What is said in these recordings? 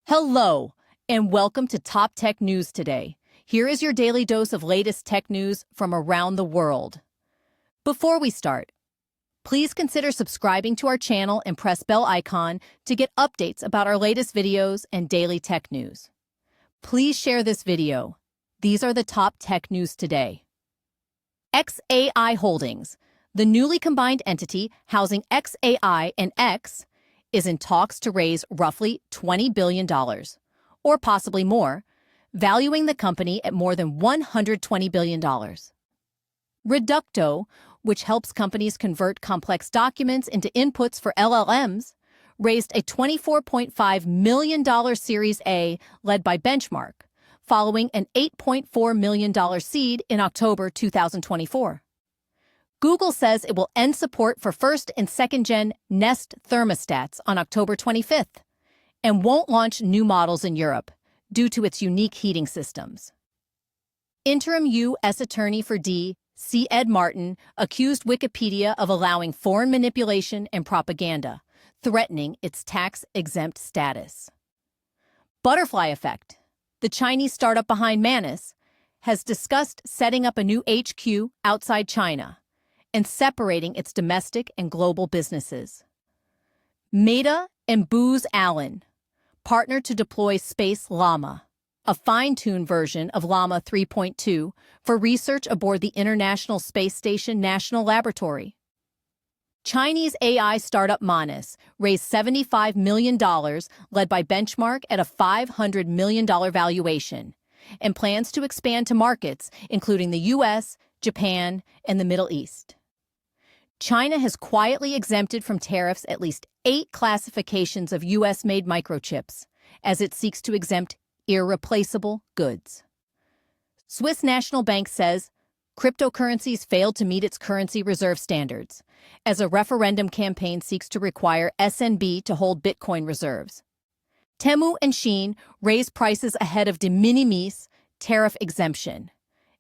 Hello, and welcome to Top Tech News Today. Here is your daily dose of latest tech news from around the world. Before we start, please consider subscribing to our channel and press bell icon to get updates about our latest videos and daily tech news. Please share this video. These are the top tech news today. XAI Holdings, the newly combined entity housing XAI and X, is in talks to raise roughly $20 billion, or possibly more, valuing the company at more than $120 billion. Reducto, which helps companies convert complex documents into inputs for LLMs, raised a $24.5 million Series A led by Benchmark, following an $8.4 million seed in October 2024. Google says it will end support for first- and second-gen Nest thermostats on October 25th and won't launch new models in Europe due to its unique heating systems. Interim US Attorney for D.C. Ed Martin accused Wikipedia of allowing foreign manipulation and propaganda, threatening its tax-exempt status. Butterfly Effect, the Chinese startup behind Manus, has discussed setting up a new HQ outside China and separating its domestic and global businesses. Meta and Booz Allen partnered to deploy Space Llama, a fine-tuned version of Llama 3.2, for research aboard the International Space Station National Laboratory. Chinese AI startup Manus raised $75 million, led by Benchmark at a $500 million valuation, and plans to expand to markets including the US, Japan, and the Middle East. China has quietly exempted from tariffs at least 8 classifications of US-made microchips, as it seeks to exempt irreplaceable goods. Swiss National Bank says cryptocurrencies failed to meet its currency reserve standards, as a referendum campaign seeks to require SNB to hold Bitcoin reserves. Temu and Shein raised prices ahead of de minimis tariff exemption,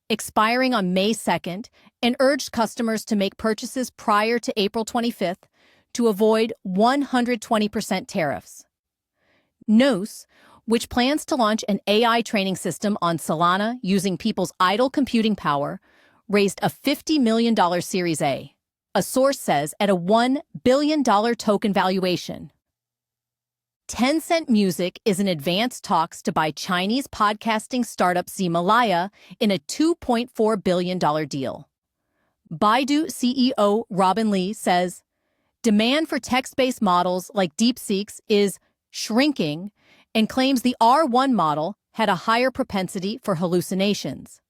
expiring on May 2nd, and urged customers to make purchases prior to April 25th to avoid 120% tariffs. Nos, which plans to launch an AI training system on Solana using people's idle computing power, raised a $50 million Series A, a source says at a $1 billion token valuation. Tencent Music is in advanced talks to buy Chinese podcasting startup Ximalaya in a $2.4 billion deal. Baidu CEO Robin Li says demand for text-based models like DeepSeek's is shrinking and claims the R1 model had a higher propensity for hallucinations.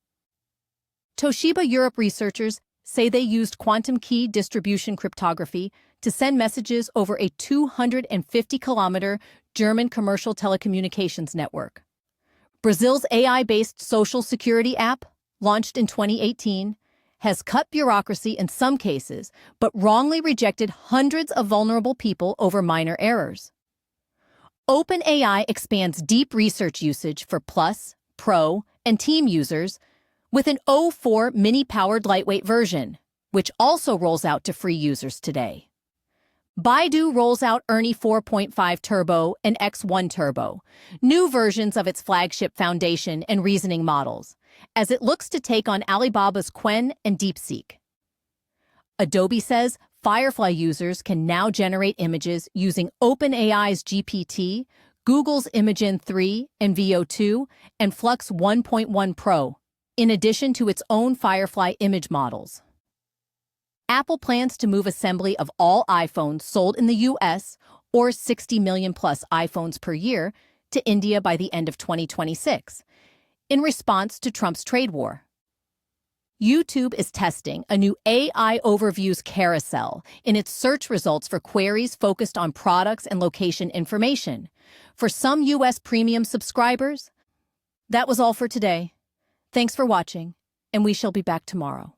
Toshiba Europe researchers say they used quantum key distribution cryptography to send messages over a 250-kilometer German commercial telecommunications network. Brazil's AI-based social security app, launched in 2018, has cut bureaucracy in some cases, but wrongly rejected hundreds of vulnerable people over minor errors. OpenAI expands deep research usage for Plus, Pro, and Team users with an O4 mini-powered lightweight version, which also rolls out to free users today. Baidu rolls out Ernie 4.5 Turbo and X1 Turbo, new versions of its flagship foundation and reasoning models, as it looks to take on Alibaba's Qwen and DeepSeek. Adobe says Firefly users can now generate images using OpenAI's GPT, Google's Imagen 3 and VO2, and Flux 1.1 Pro, in addition to its own Firefly image models. Apple plans to move assembly of all iPhones sold in the U.S., or 60 million-plus iPhones per year, to India by the end of 2026, in response to Trump's trade war. YouTube is testing a new AI Overviews carousel in its search results for queries focused on products and location information. For some U.S. premium subscribers, that was all for today. Thanks for watching, and we shall be back tomorrow.